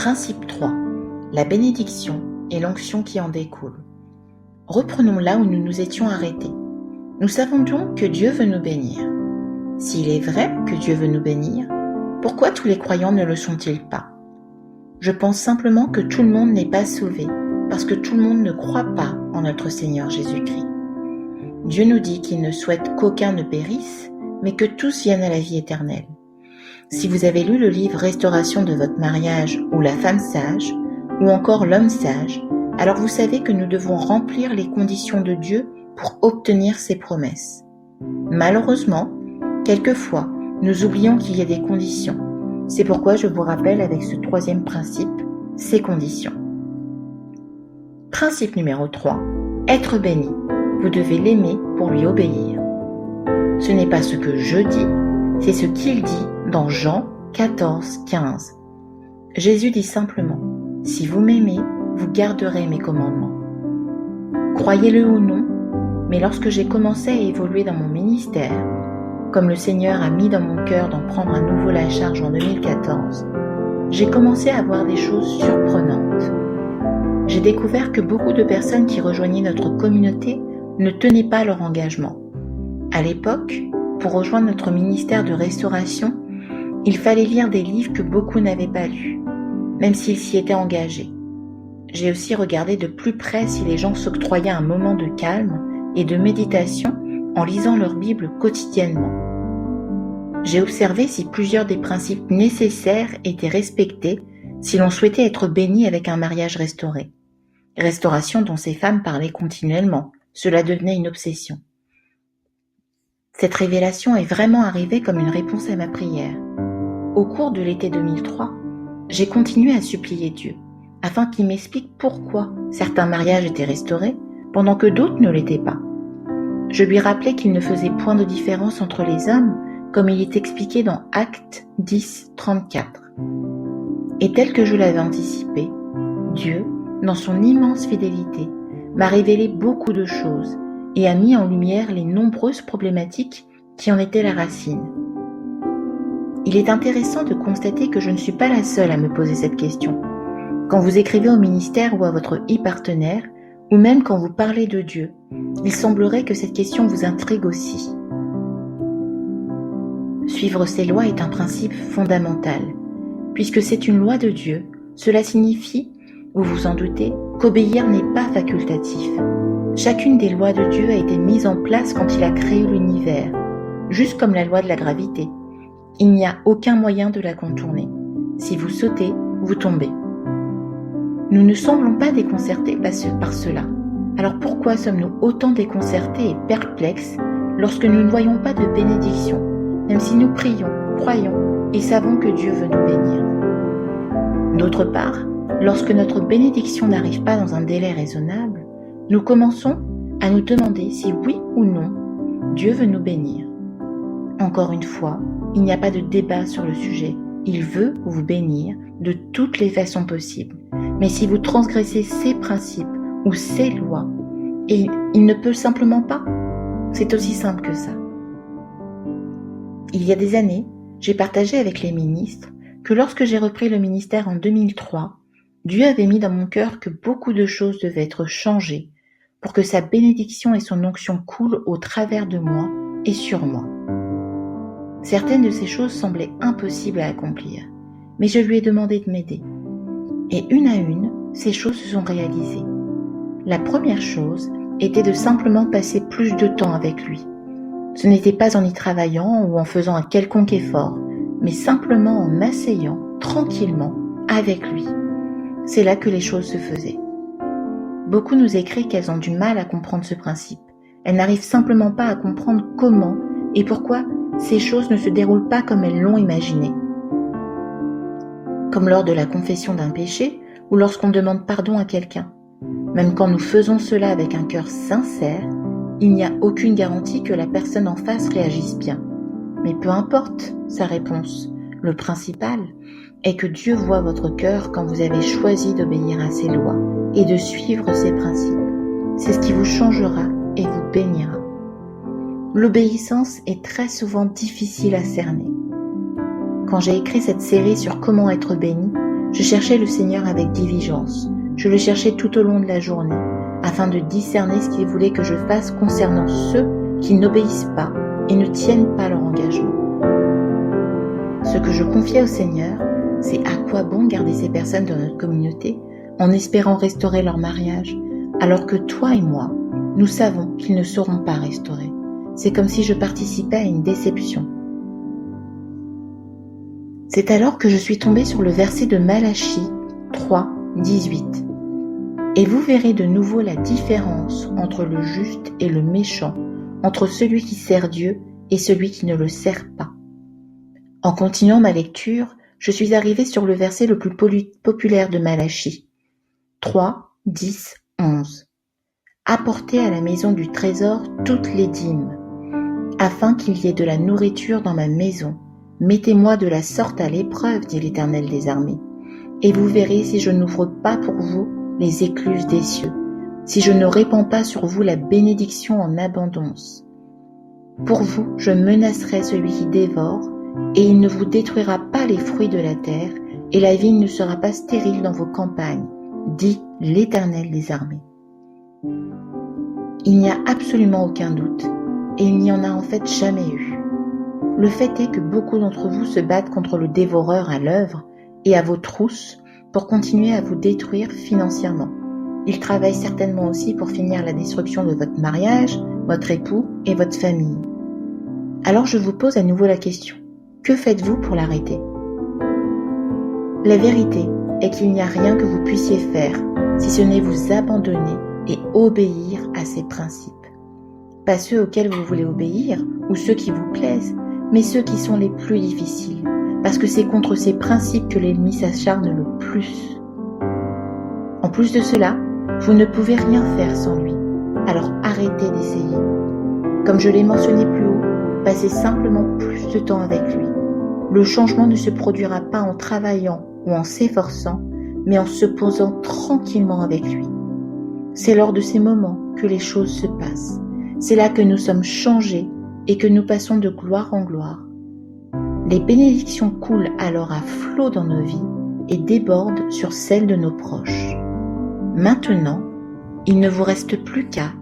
Principe 3. La bénédiction et l'onction qui en découle. Reprenons là où nous nous étions arrêtés. Nous savons donc que Dieu veut nous bénir. S'il est vrai que Dieu veut nous bénir, pourquoi tous les croyants ne le sont-ils pas? Je pense simplement que tout le monde n'est pas sauvé, parce que tout le monde ne croit pas en notre Seigneur Jésus-Christ. Dieu nous dit qu'il ne souhaite qu'aucun ne périsse, mais que tous viennent à la vie éternelle. Si vous avez lu le livre Restauration de votre mariage ou La femme sage, ou encore L'homme sage, alors vous savez que nous devons remplir les conditions de Dieu pour obtenir ses promesses. Malheureusement, quelquefois, nous oublions qu'il y a des conditions. C'est pourquoi je vous rappelle avec ce troisième principe, ces conditions. Principe numéro 3. Être béni. Vous devez l'aimer pour lui obéir. Ce n'est pas ce que je dis, c'est ce qu'il dit dans Jean 14, 15. Jésus dit simplement, « Si vous m'aimez, vous garderez mes commandements. » Croyez-le ou non, mais lorsque j'ai commencé à évoluer dans mon ministère, comme le Seigneur a mis dans mon cœur d'en prendre à nouveau la charge en 2014, j'ai commencé à voir des choses surprenantes. J'ai découvert que beaucoup de personnes qui rejoignaient notre communauté ne tenaient pas leur engagement. À l'époque, pour rejoindre notre ministère de restauration, il fallait lire des livres que beaucoup n'avaient pas lus, même s'ils s'y étaient engagés. J'ai aussi regardé de plus près si les gens s'octroyaient un moment de calme et de méditation en lisant leur Bible quotidiennement. J'ai observé si plusieurs des principes nécessaires étaient respectés si l'on souhaitait être béni avec un mariage restauré. Restauration dont ces femmes parlaient continuellement, cela devenait une obsession. Cette révélation est vraiment arrivée comme une réponse à ma prière. Au cours de l'été 2003, j'ai continué à supplier Dieu, afin qu'il m'explique pourquoi certains mariages étaient restaurés, pendant que d'autres ne l'étaient pas. Je lui rappelais qu'il ne faisait point de différence entre les hommes, comme il est expliqué dans Actes 10, 34. Et tel que je l'avais anticipé, Dieu, dans son immense fidélité, m'a révélé beaucoup de choses et a mis en lumière les nombreuses problématiques qui en étaient la racine. Il est intéressant de constater que je ne suis pas la seule à me poser cette question. Quand vous écrivez au ministère ou à votre e-partenaire, ou même quand vous parlez de Dieu, il semblerait que cette question vous intrigue aussi. Suivre ses lois est un principe fondamental. Puisque c'est une loi de Dieu, cela signifie, vous vous en doutez, qu'obéir n'est pas facultatif. Chacune des lois de Dieu a été mise en place quand il a créé l'univers, juste comme la loi de la gravité. Il n'y a aucun moyen de la contourner. Si vous sautez, vous tombez. Nous ne semblons pas déconcertés par cela. Alors pourquoi sommes-nous autant déconcertés et perplexes lorsque nous ne voyons pas de bénédiction, même si nous prions, croyons et savons que Dieu veut nous bénir? D'autre part, lorsque notre bénédiction n'arrive pas dans un délai raisonnable, nous commençons à nous demander si oui ou non Dieu veut nous bénir. Encore une fois, il n'y a pas de débat sur le sujet. Il veut vous bénir de toutes les façons possibles. Mais si vous transgressez ses principes ou ses lois, et il ne peut simplement pas, c'est aussi simple que ça. Il y a des années, j'ai partagé avec les ministres que lorsque j'ai repris le ministère en 2003, Dieu avait mis dans mon cœur que beaucoup de choses devaient être changées pour que sa bénédiction et son onction coulent au travers de moi et sur moi. Certaines de ces choses semblaient impossibles à accomplir, mais je lui ai demandé de m'aider. Et une à une, ces choses se sont réalisées. La première chose était de simplement passer plus de temps avec lui. Ce n'était pas en y travaillant ou en faisant un quelconque effort, mais simplement en m'asseyant tranquillement avec lui. C'est là que les choses se faisaient. Beaucoup nous écrivent qu'elles ont du mal à comprendre ce principe. Elles n'arrivent simplement pas à comprendre comment et pourquoi ces choses ne se déroulent pas comme elles l'ont imaginé. Comme lors de la confession d'un péché ou lorsqu'on demande pardon à quelqu'un. Même quand nous faisons cela avec un cœur sincère, il n'y a aucune garantie que la personne en face réagisse bien. Mais peu importe sa réponse, le principal est que Dieu voit votre cœur quand vous avez choisi d'obéir à ses lois et de suivre ses principes. C'est ce qui vous changera et vous bénira. L'obéissance est très souvent difficile à cerner. Quand j'ai écrit cette série sur comment être béni, Je cherchais le Seigneur avec diligence. Je le cherchais tout au long de la journée, afin de discerner ce qu'il voulait que je fasse concernant ceux qui n'obéissent pas et ne tiennent pas leur engagement. Ce que je confiais au Seigneur, c'est à quoi bon garder ces personnes dans notre communauté en espérant restaurer leur mariage, alors que toi et moi, nous savons qu'ils ne seront pas restaurés. C'est comme si je participais à une déception. C'est alors que je suis tombée sur le verset de Malachie 3, 18. Et vous verrez de nouveau la différence entre le juste et le méchant, entre celui qui sert Dieu et celui qui ne le sert pas. En continuant ma lecture, je suis arrivée sur le verset le plus populaire de Malachie. 3, 10, 11. Apportez à la maison du trésor toutes les dîmes, afin qu'il y ait de la nourriture dans ma maison. Mettez-moi de la sorte à l'épreuve, dit l'Éternel des armées, et vous verrez si je n'ouvre pas pour vous les écluses des cieux, si je ne répands pas sur vous la bénédiction en abondance. Pour vous, je menacerai celui qui dévore, et il ne vous détruira pas les fruits de la terre, et la vigne ne sera pas stérile dans vos campagnes, dit l'Éternel des armées. Il n'y a absolument aucun doute, et il n'y en a en fait jamais eu. Le fait est que beaucoup d'entre vous se battent contre le dévoreur à l'œuvre et à vos trousses pour continuer à vous détruire financièrement. Ils travaillent certainement aussi pour finir la destruction de votre mariage, votre époux et votre famille. Alors je vous pose à nouveau la question, que faites-vous pour l'arrêter ? La vérité est qu'il n'y a rien que vous puissiez faire si ce n'est vous abandonner et obéir à ces principes. Pas ceux auxquels vous voulez obéir ou ceux qui vous plaisent, mais ceux qui sont les plus difficiles, parce que c'est contre ces principes que l'ennemi s'acharne le plus. En plus de cela, vous ne pouvez rien faire sans lui, alors arrêtez d'essayer. Comme je l'ai mentionné plus haut, passez simplement plus de temps avec lui. Le changement ne se produira pas en travaillant ou en s'efforçant, mais en se posant tranquillement avec lui. C'est lors de ces moments que les choses se passent. C'est là que nous sommes changés et que nous passons de gloire en gloire. Les bénédictions coulent alors à flot dans nos vies et débordent sur celles de nos proches. Maintenant, il ne vous reste plus qu'à